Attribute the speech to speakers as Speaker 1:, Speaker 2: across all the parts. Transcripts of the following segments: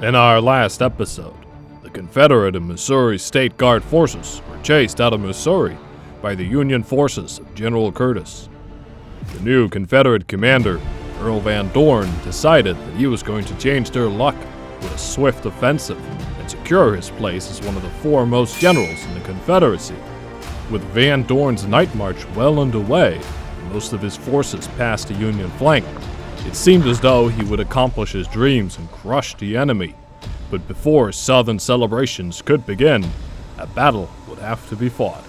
Speaker 1: In our last episode, the Confederate and Missouri State Guard forces were chased out of Missouri by the Union forces of General Curtis. The new Confederate commander, Earl Van Dorn, decided that he was going to change their luck with a swift offensive and secure his place as one of the foremost generals in the Confederacy. With Van Dorn's night march well underway and most of his forces past the Union flank, it seemed as though he would accomplish his dreams and crush the enemy. But before Southern celebrations could begin, a battle would have to be fought.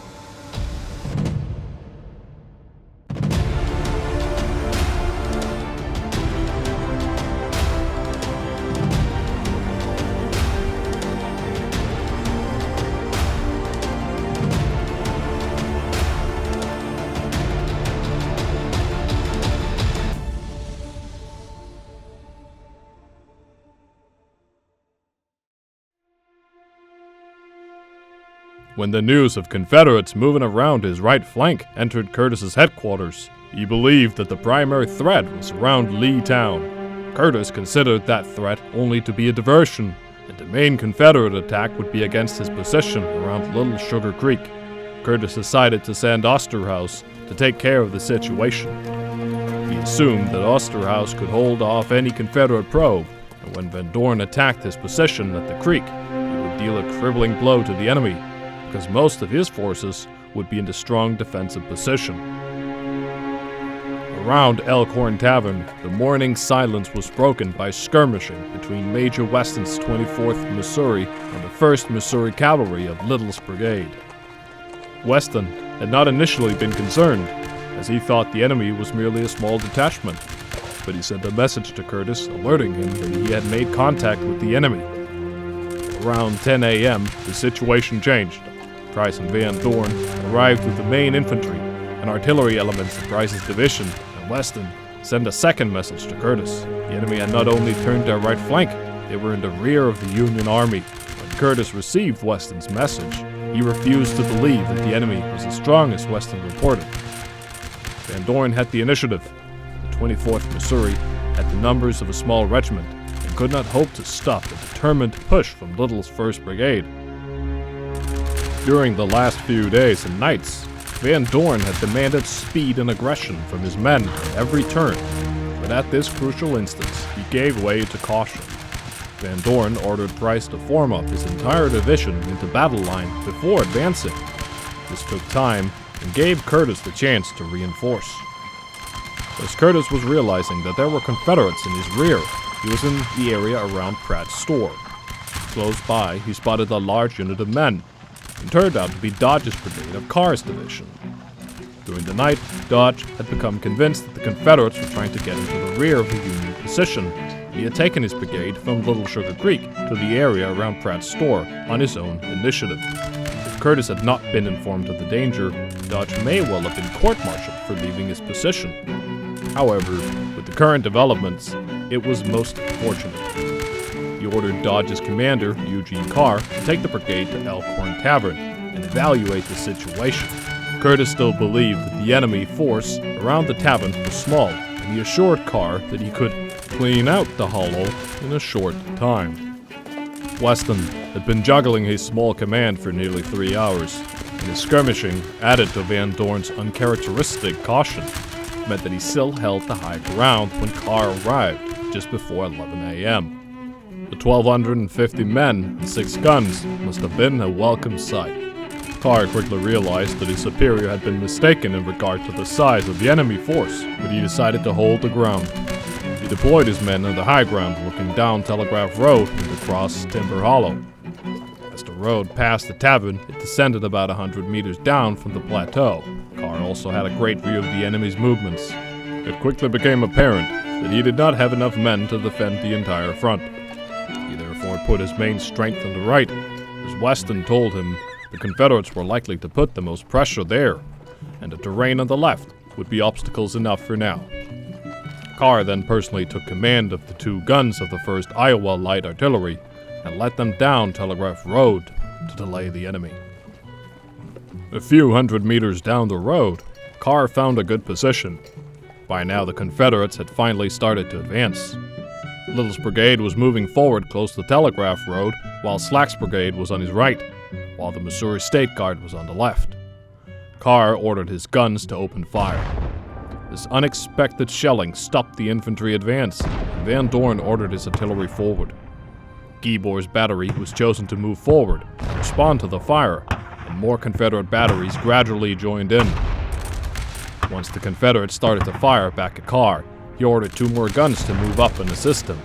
Speaker 1: When the news of Confederates moving around his right flank entered Curtis's headquarters, he believed that the primary threat was around Lee Town. Curtis considered that threat only to be a diversion, and the main Confederate attack would be against his position around Little Sugar Creek. Curtis decided to send Osterhaus to take care of the situation. He assumed that Osterhaus could hold off any Confederate probe, and when Van Dorn attacked his position at the creek, he would deal a crippling blow to the enemy, because most of his forces would be in the strong defensive position. Around Elkhorn Tavern, the morning silence was broken by skirmishing between Major Weston's 24th Missouri and the 1st Missouri Cavalry of Little's brigade. Weston had not initially been concerned, as he thought the enemy was merely a small detachment, but he sent a message to Curtis alerting him that he had made contact with the enemy. Around 10 a.m., the situation changed. Price and Van Dorn arrived with the main infantry and artillery elements of Price's division, and Weston sent a second message to Curtis. The enemy had not only turned their right flank, they were in the rear of the Union Army. When Curtis received Weston's message, he refused to believe that the enemy was as strong as Weston reported. Van Dorn had the initiative. The 24th Missouri had the numbers of a small regiment and could not hope to stop the determined push from Little's 1st Brigade. During the last few days and nights, Van Dorn had demanded speed and aggression from his men at every turn, but at this crucial instance, he gave way to caution. Van Dorn ordered Price to form up his entire division into battle line before advancing. This took time and gave Curtis the chance to reinforce. As Curtis was realizing that there were Confederates in his rear, he was in the area around Pratt's store. Close by, he spotted a large unit of men. It turned out to be Dodge's brigade of Carr's division. During the night, Dodge had become convinced that the Confederates were trying to get into the rear of the Union position. He had taken his brigade from Little Sugar Creek to the area around Pratt's store on his own initiative. If Curtis had not been informed of the danger, Dodge may well have been court-martialed for leaving his position. However, with the current developments, it was most fortunate. He ordered Dodge's commander, Eugene Carr, to take the brigade to Elkhorn Tavern and evaluate the situation. Curtis still believed that the enemy force around the tavern was small, and he assured Carr that he could clean out the hollow in a short time. Weston had been juggling his small command for nearly 3 hours, and his skirmishing, added to Van Dorn's uncharacteristic caution, meant that he still held the high ground when Carr arrived just before 11 a.m. The 1,250 men and 6 guns must have been a welcome sight. Carr quickly realized that his superior had been mistaken in regard to the size of the enemy force, but he decided to hold the ground. He deployed his men on the high ground looking down Telegraph Road and across Timber Hollow. As the road passed the tavern, it descended about 100 meters down from the plateau. Carr also had a great view of the enemy's movements. It quickly became apparent that he did not have enough men to defend the entire front. He therefore put his main strength on the right. As Weston told him, the Confederates were likely to put the most pressure there, and the terrain on the left would be obstacles enough for now. Carr then personally took command of the 2 guns of the 1st Iowa Light Artillery and let them down Telegraph Road to delay the enemy. A few hundred meters down the road, Carr found a good position. By now the Confederates had finally started to advance. Little's brigade was moving forward close to the Telegraph Road, while Slack's brigade was on his right, while the Missouri State Guard was on the left. Carr ordered his guns to open fire. This unexpected shelling stopped the infantry advance, and Van Dorn ordered his artillery forward. Giebor's battery was chosen to move forward and respond to the fire, and more Confederate batteries gradually joined in. Once the Confederates started to fire back at Carr, he ordered 2 more guns to move up and assist him.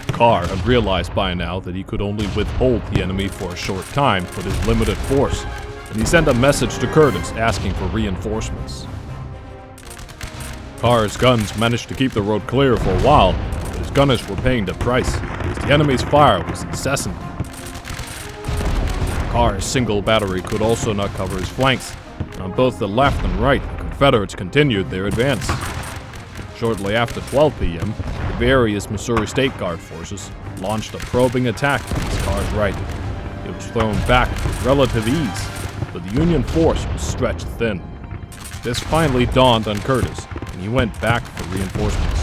Speaker 1: Carr had realized by now that he could only withhold the enemy for a short time with his limited force, and he sent a message to Curtis asking for reinforcements. Carr's guns managed to keep the road clear for a while, but his gunners were paying the price, as the enemy's fire was incessant. Carr's single battery could also not cover his flanks, and on both the left and right, the Confederates continued their advance. Shortly after 12 p.m., the various Missouri State Guard forces launched a probing attack against Carr's right. It was thrown back with relative ease, but the Union force was stretched thin. This finally dawned on Curtis, and he went back for reinforcements.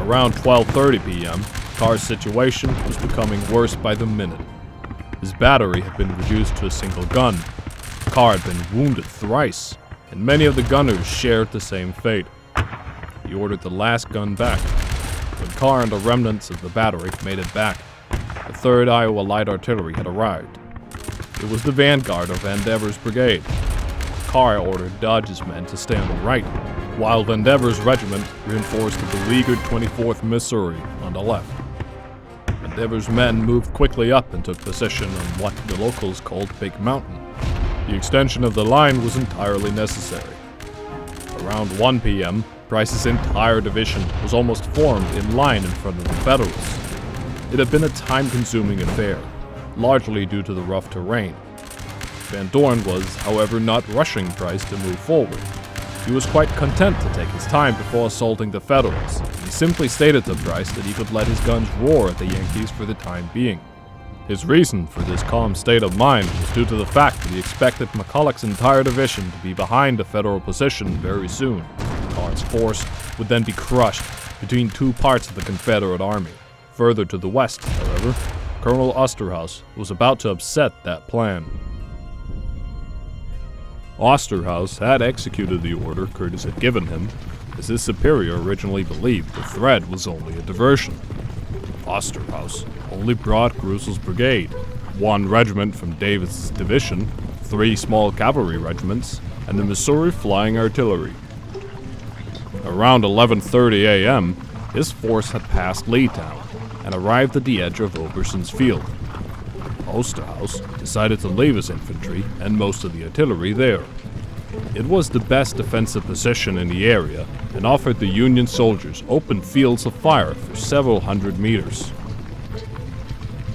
Speaker 1: Around 12:30 p.m., Carr's situation was becoming worse by the minute. His battery had been reduced to a single gun. Carr had been wounded thrice, and many of the gunners shared the same fate. He ordered the last gun back. When Carr and the remnants of the battery made it back, the 3rd Iowa Light Artillery had arrived. It was the vanguard of Vandever's brigade. Carr ordered Dodge's men to stay on the right, while Vandever's regiment reinforced the beleaguered 24th Missouri on the left. Vandever's men moved quickly up and took position on what the locals called Big Mountain. The extension of the line was entirely necessary. Around 1 p.m., Price's entire division was almost formed in line in front of the Federals. It had been a time-consuming affair, largely due to the rough terrain. Van Dorn was, however, not rushing Price to move forward. He was quite content to take his time before assaulting the Federals. He simply stated to Price that he could let his guns roar at the Yankees for the time being. His reason for this calm state of mind was due to the fact that he expected McCulloch's entire division to be behind the Federal position very soon. Carr's force would then be crushed between 2 parts of the Confederate Army. Further to the west, however, Colonel Osterhaus was about to upset that plan. Osterhaus had executed the order Curtis had given him, as his superior originally believed the threat was only a diversion. Osterhaus only brought Grusel's brigade, 1 regiment from Davis's division, 3 small cavalry regiments, and the Missouri Flying Artillery. Around 11:30 a.m., his force had passed Leetown and arrived at the edge of Oberson's field. Osterhaus decided to leave his infantry and most of the artillery there. It was the best defensive position in the area and offered the Union soldiers open fields of fire for several hundred meters.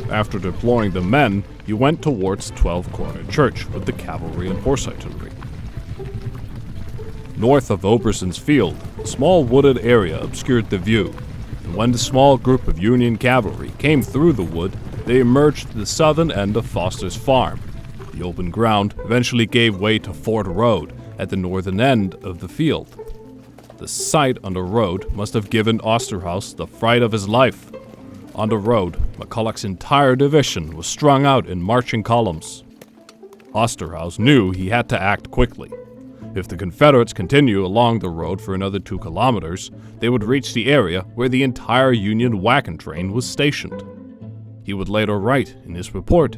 Speaker 1: After deploying the men, he went towards 12 Corner Church with the cavalry and horse artillery. North of Oberson's field, a small wooded area obscured the view, and when the small group of Union cavalry came through the wood, they emerged to the southern end of Foster's farm. The open ground eventually gave way to Fort Road at the northern end of the field. The sight on the road must have given Osterhaus the fright of his life. On the road, McCulloch's entire division was strung out in marching columns. Osterhaus knew he had to act quickly. If the Confederates continue along the road for another 2 kilometers, they would reach the area where the entire Union wagon train was stationed. He would later write in his report,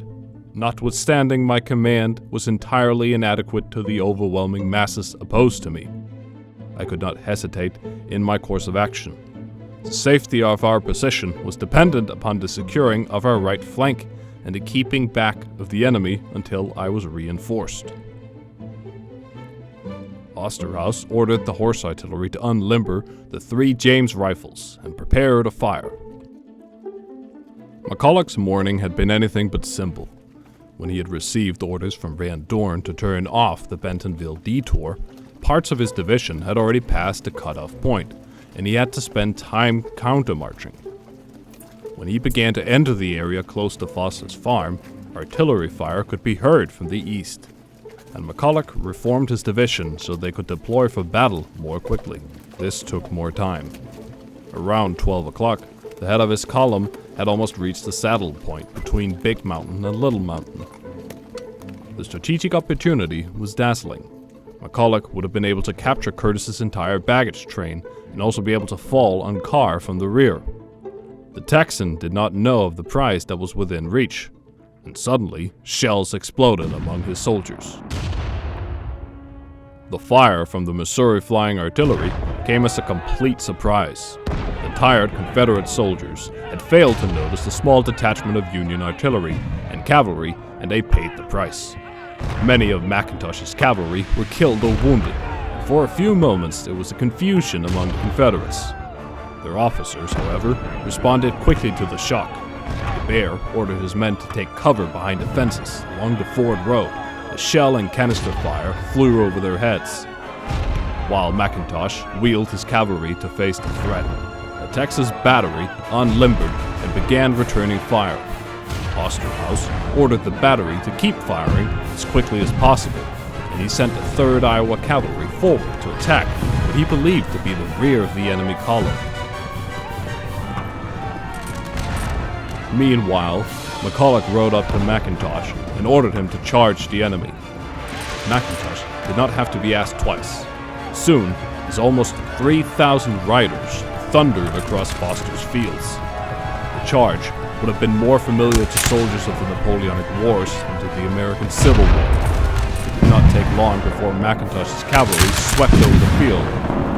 Speaker 1: "Notwithstanding my command was entirely inadequate to the overwhelming masses opposed to me, I could not hesitate in my course of action. The safety of our position was dependent upon the securing of our right flank and the keeping back of the enemy until I was reinforced." Osterhaus ordered the horse artillery to unlimber the 3 James rifles and prepare to fire. McCulloch's morning had been anything but simple. When he had received orders from Van Dorn to turn off the Bentonville detour, parts of his division had already passed the cutoff point, and he had to spend time countermarching. When he began to enter the area close to Foster's farm, artillery fire could be heard from the east, and McCulloch reformed his division so they could deploy for battle more quickly. This took more time. Around 12 o'clock, the head of his column had almost reached the saddle point between Big Mountain and Little Mountain. The strategic opportunity was dazzling. McCulloch would have been able to capture Curtis's entire baggage train and also be able to fall on Carr from the rear. The Texan did not know of the prize that was within reach, and suddenly, shells exploded among his soldiers. The fire from the Missouri Flying Artillery came as a complete surprise. The tired Confederate soldiers had failed to notice the small detachment of Union artillery and cavalry, and they paid the price. Many of MacIntosh's cavalry were killed or wounded, and for a few moments there was a confusion among the Confederates. Their officers, however, responded quickly to the shock. The Bear ordered his men to take cover behind the fences along the Ford Road. A shell and canister fire flew over their heads, while MacIntosh wheeled his cavalry to face the threat. The Texas battery unlimbered and began returning fire. Osterhaus ordered the battery to keep firing as quickly as possible, and he sent the 3rd Iowa Cavalry forward to attack what he believed to be the rear of the enemy column. Meanwhile, McCulloch rode up to MacIntosh and ordered him to charge the enemy. MacIntosh did not have to be asked twice. Soon, his almost 3,000 riders thundered across Foster's fields. The charge would have been more familiar to soldiers of the Napoleonic Wars than to the American Civil War. It did not take long before MacIntosh's cavalry swept over the field,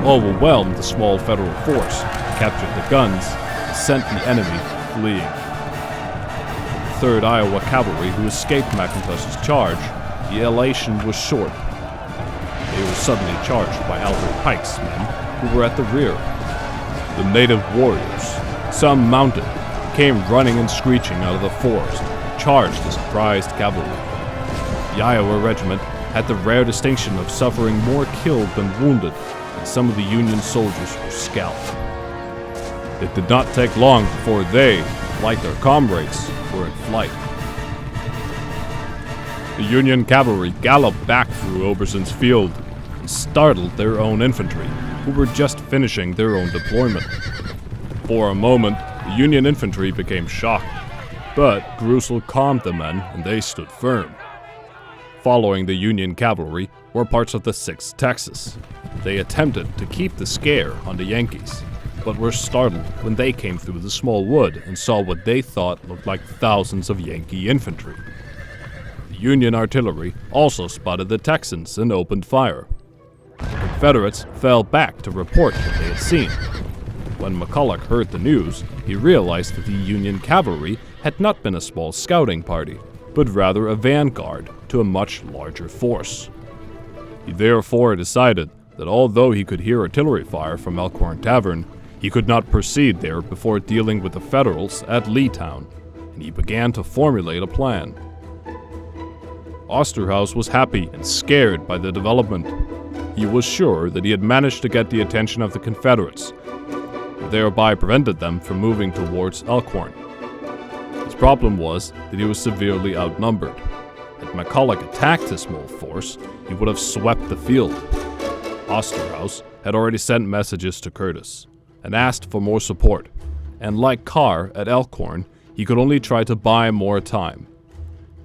Speaker 1: overwhelmed the small Federal force, captured the guns, and sent the enemy fleeing. 3rd Iowa Cavalry, who escaped MacIntosh's charge, the elation was short. They were suddenly charged by Albert Pike's men, who were at the rear. The native warriors, some mounted, came running and screeching out of the forest, charged the surprised cavalry. The Iowa regiment had the rare distinction of suffering more killed than wounded, and some of the Union soldiers were scalped. It did not take long before they, like their comrades, were in flight. The Union cavalry galloped back through Oberson's field and startled their own infantry, who were just finishing their own deployment. For a moment, the Union infantry became shocked, but Grusel calmed the men and they stood firm. Following the Union cavalry were parts of the 6th Texas. They attempted to keep the scare on the Yankees, but were startled when they came through the small wood and saw what they thought looked like thousands of Yankee infantry. The Union artillery also spotted the Texans and opened fire. The Confederates fell back to report what they had seen. When McCulloch heard the news, he realized that the Union cavalry had not been a small scouting party, but rather a vanguard to a much larger force. He therefore decided that although he could hear artillery fire from Elkhorn Tavern, he could not proceed there before dealing with the Federals at Leetown, and he began to formulate a plan. Osterhaus was happy and scared by the development. He was sure that he had managed to get the attention of the Confederates, and thereby prevented them from moving towards Elkhorn. His problem was that he was severely outnumbered. Had McCulloch attacked his small force, he would have swept the field. Osterhaus had already sent messages to Curtis and asked for more support, and like Carr at Elkhorn, he could only try to buy more time.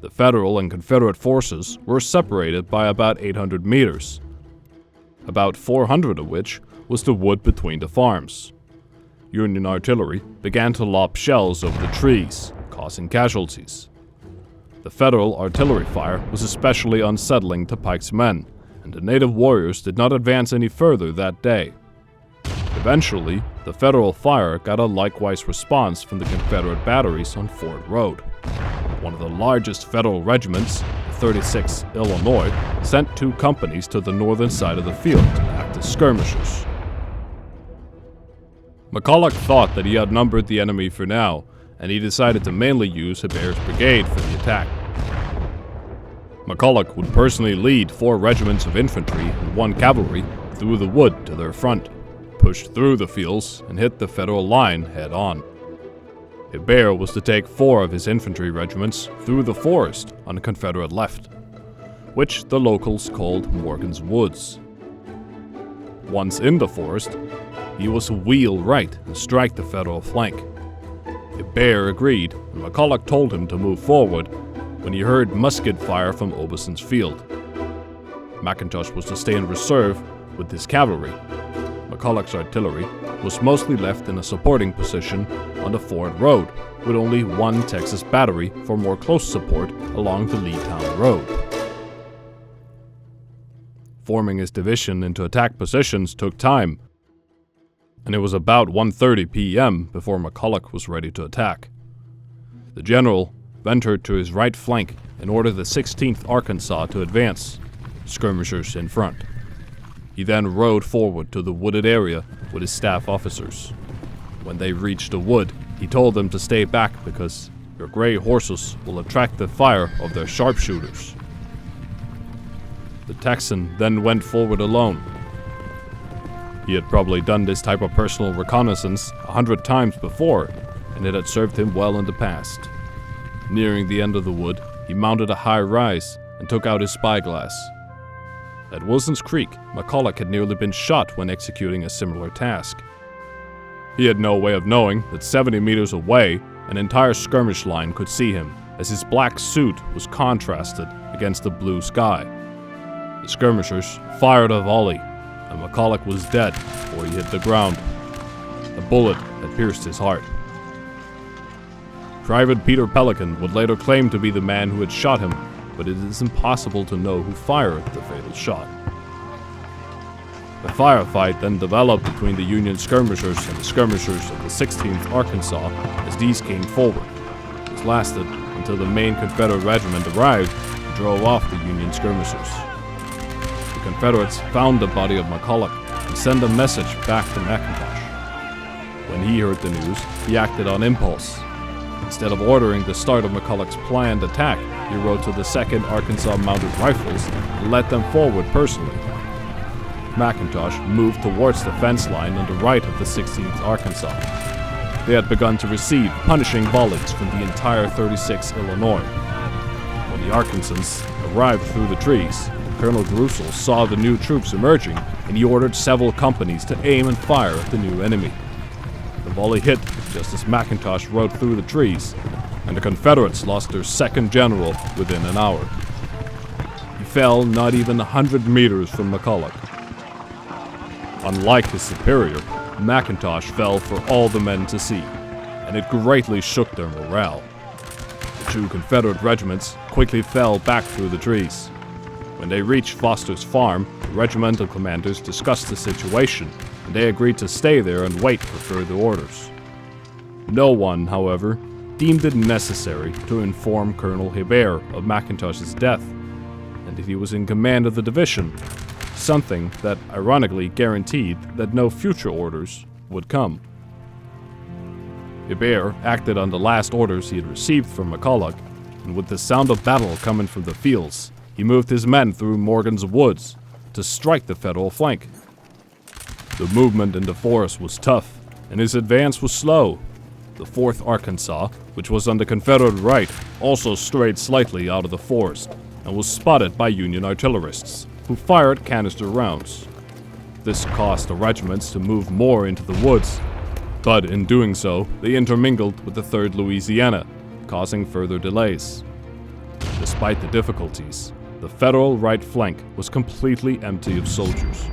Speaker 1: The Federal and Confederate forces were separated by about 800 meters, about 400 of which was the wood between the farms. Union artillery began to lob shells over the trees, causing casualties. The Federal artillery fire was especially unsettling to Pike's men, and the native warriors did not advance any further that day. Eventually, the Federal fire got a likewise response from the Confederate batteries on Ford Road. One of the largest Federal regiments, the 36th Illinois, sent 2 companies to the northern side of the field to act as skirmishers. McCulloch thought that he outnumbered the enemy for now, and he decided to mainly use Hebert's brigade for the attack. McCulloch would personally lead 4 regiments of infantry and 1 cavalry through the wood to their front, pushed through the fields, and hit the Federal line head-on. Hebert was to take 4 of his infantry regiments through the forest on the Confederate left, which the locals called Morgan's Woods. Once in the forest, he was to wheel right and strike the Federal flank. Hebert agreed, and McCulloch told him to move forward when he heard musket fire from Oberson's field. MacIntosh was to stay in reserve with his cavalry. McCulloch's artillery was mostly left in a supporting position on the Ford Road, with only one Texas battery for more close support along the Lee Town Road. Forming his division into attack positions took time, and it was about 1:30 p.m. before McCulloch was ready to attack. The general ventured to his right flank and ordered the 16th Arkansas to advance, skirmishers in front. He then rode forward to the wooded area with his staff officers. When they reached the wood, he told them to stay back because your gray horses will attract the fire of their sharpshooters. The Texan then went forward alone. He had probably done this type of personal reconnaissance 100 times before, and it had served him well in the past. Nearing the end of the wood, he mounted a high rise and took out his spyglass. At Wilson's Creek, McCulloch had nearly been shot when executing a similar task. He had no way of knowing that 70 meters away, an entire skirmish line could see him, as his black suit was contrasted against the blue sky. The skirmishers fired a volley, and McCulloch was dead before he hit the ground. A bullet had pierced his heart. Private Peter Pelican would later claim to be the man who had shot him, but it is impossible to know who fired the fatal shot. The firefight then developed between the Union skirmishers and the skirmishers of the 16th Arkansas as these came forward. This lasted until the main Confederate regiment arrived and drove off the Union skirmishers. The Confederates found the body of McCulloch and sent a message back to MacIntosh. When he heard the news, he acted on impulse. Instead of ordering the start of McCulloch's planned attack, he rode to the 2nd Arkansas Mounted Rifles and led them forward personally. MacIntosh moved towards the fence line on the right of the 16th Arkansas. They had begun to receive punishing volleys from the entire 36th Illinois. When the Arkansans arrived through the trees, Colonel Grussel saw the new troops emerging, and he ordered several companies to aim and fire at the new enemy. The volley hit just as MacIntosh rode through the trees, and the Confederates lost their second general within an hour. He fell not even 100 meters from McCulloch. Unlike his superior, MacIntosh fell for all the men to see, and it greatly shook their morale. The two Confederate regiments quickly fell back through the trees. When they reached Foster's farm, the regimental commanders discussed the situation, and they agreed to stay there and wait for further orders. No one, however, deemed it necessary to inform Colonel Hebert of MacIntosh's death, and that he was in command of the division, something that ironically guaranteed that no future orders would come. Hebert acted on the last orders he had received from McCulloch, and with the sound of battle coming from the fields, he moved his men through Morgan's woods to strike the Federal flank. The movement in the forest was tough, and his advance was slow. The 4th Arkansas, which was on the Confederate right, also strayed slightly out of the forest, and was spotted by Union artillerists, who fired canister rounds. This caused the regiments to move more into the woods, but in doing so, they intermingled with the 3rd Louisiana, causing further delays. Despite the difficulties, the Federal right flank was completely empty of soldiers.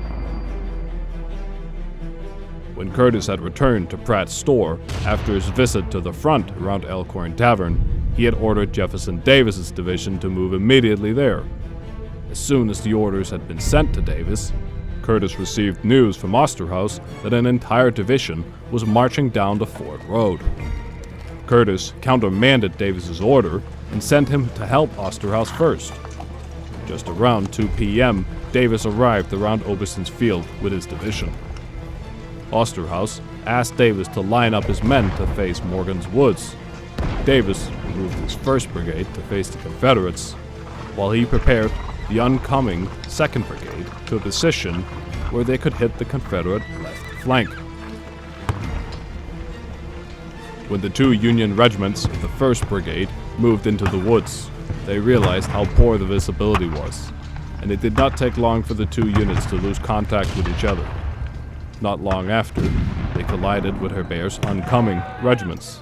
Speaker 1: When Curtis had returned to Pratt's store after his visit to the front around Elkhorn Tavern, he had ordered Jefferson Davis's division to move immediately there. As soon as the orders had been sent to Davis, Curtis received news from Osterhaus that an entire division was marching down the Ford Road. Curtis countermanded Davis's order and sent him to help Osterhaus first. Just around 2 p.m., Davis arrived around Oberson's field with his division. Osterhaus asked Davis to line up his men to face Morgan's woods. Davis moved his 1st Brigade to face the Confederates, while he prepared the oncoming 2nd Brigade to a position where they could hit the Confederate left flank. When the two Union regiments of the 1st Brigade moved into the woods, they realized how poor the visibility was, and it did not take long for the two units to lose contact with each other. Not long after, they collided with Hebert's oncoming regiments.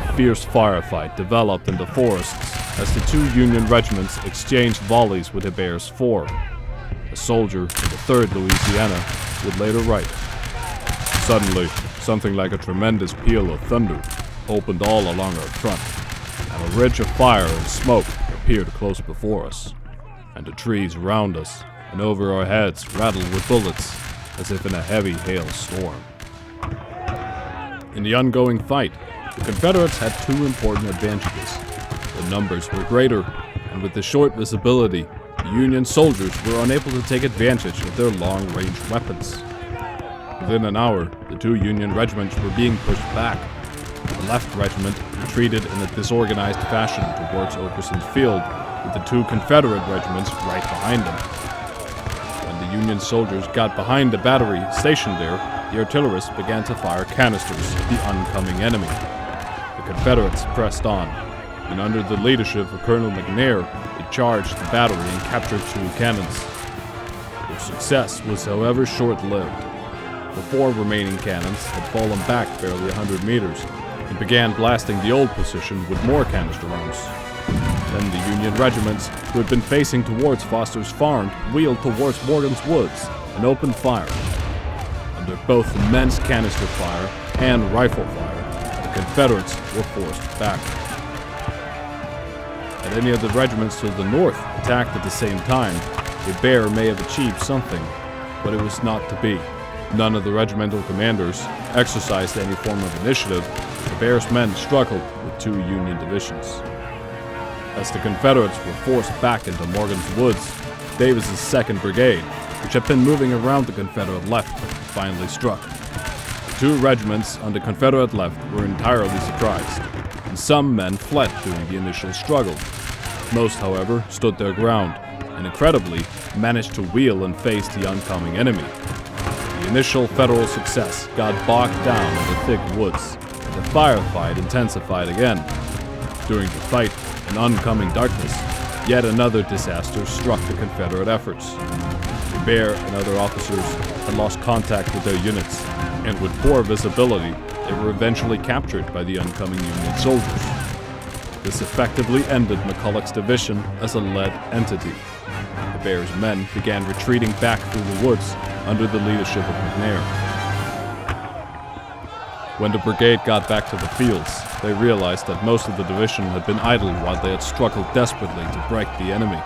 Speaker 1: A fierce firefight developed in the forests as the two Union regiments exchanged volleys with Hebert's 4. A soldier in the 3rd Louisiana would later write, "Suddenly, something like a tremendous peal of thunder opened all along our front, and a ridge of fire and smoke appeared close before us, and the trees around us and over our heads rattled with bullets as if in a heavy hailstorm." In the ongoing fight, the Confederates had two important advantages. The numbers were greater, and with the short visibility, the Union soldiers were unable to take advantage of their long-range weapons. Within an hour, the two Union regiments were being pushed back. The left regiment retreated in a disorganized fashion towards Okerson's Field, with the two Confederate regiments right behind them. When the Union soldiers got behind the battery stationed there, the artillerists began to fire canisters at the oncoming enemy. The Confederates pressed on, and under the leadership of Colonel McNair, they charged the battery and captured 2 cannons. Their success was, however, short-lived. The 4 remaining cannons had fallen back barely 100 meters and began blasting the old position with more canister rounds. Then the Union regiments, who had been facing towards Foster's Farm, wheeled towards Morgan's Woods and opened fire. Under both immense canister fire and rifle fire, the Confederates were forced back. Had any of the regiments to the north attacked at the same time, Hebert may have achieved something, but it was not to be. None of the regimental commanders exercised any form of initiative. Hebert's men struggled with 2 Union divisions. As the Confederates were forced back into Morgan's Woods, Davis's 2nd Brigade, which had been moving around the Confederate left, finally struck. The 2 regiments on the Confederate left were entirely surprised, and some men fled during the initial struggle. Most, however, stood their ground, and incredibly, managed to wheel and face the oncoming enemy. The initial Federal success got bogged down in the thick woods, and the firefight intensified again. During the fight, in oncoming darkness, yet another disaster struck the Confederate efforts. Hebert and other officers had lost contact with their units, and with poor visibility, they were eventually captured by the oncoming Union soldiers. This effectively ended McCulloch's division as a lead entity. Hebert's men began retreating back through the woods under the leadership of McNair. When the brigade got back to the fields, they realized that most of the division had been idle while they had struggled desperately to break the enemy.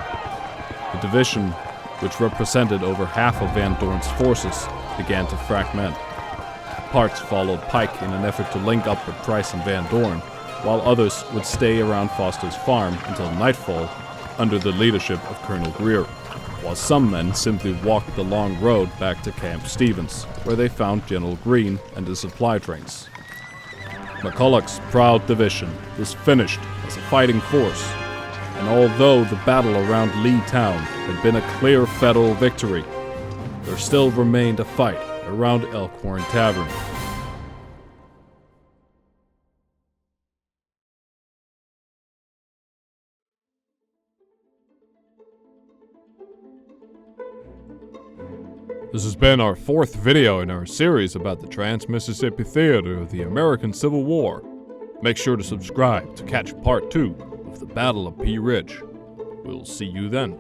Speaker 1: The division, which represented over half of Van Dorn's forces, began to fragment. Parts followed Pike in an effort to link up with Price and Van Dorn, while others would stay around Foster's Farm until nightfall under the leadership of Colonel Greer, while some men simply walked the long road back to Camp Stevens, where they found General Greene and the supply trains. McCulloch's proud division was finished as a fighting force, and although the battle around Lee Town had been a clear Federal victory, there still remained a fight around Elkhorn Tavern. This has been our 4th video in our series about the Trans-Mississippi Theater of the American Civil War. Make sure to subscribe to catch part 2 of the Battle of Pea Ridge. We'll see you then.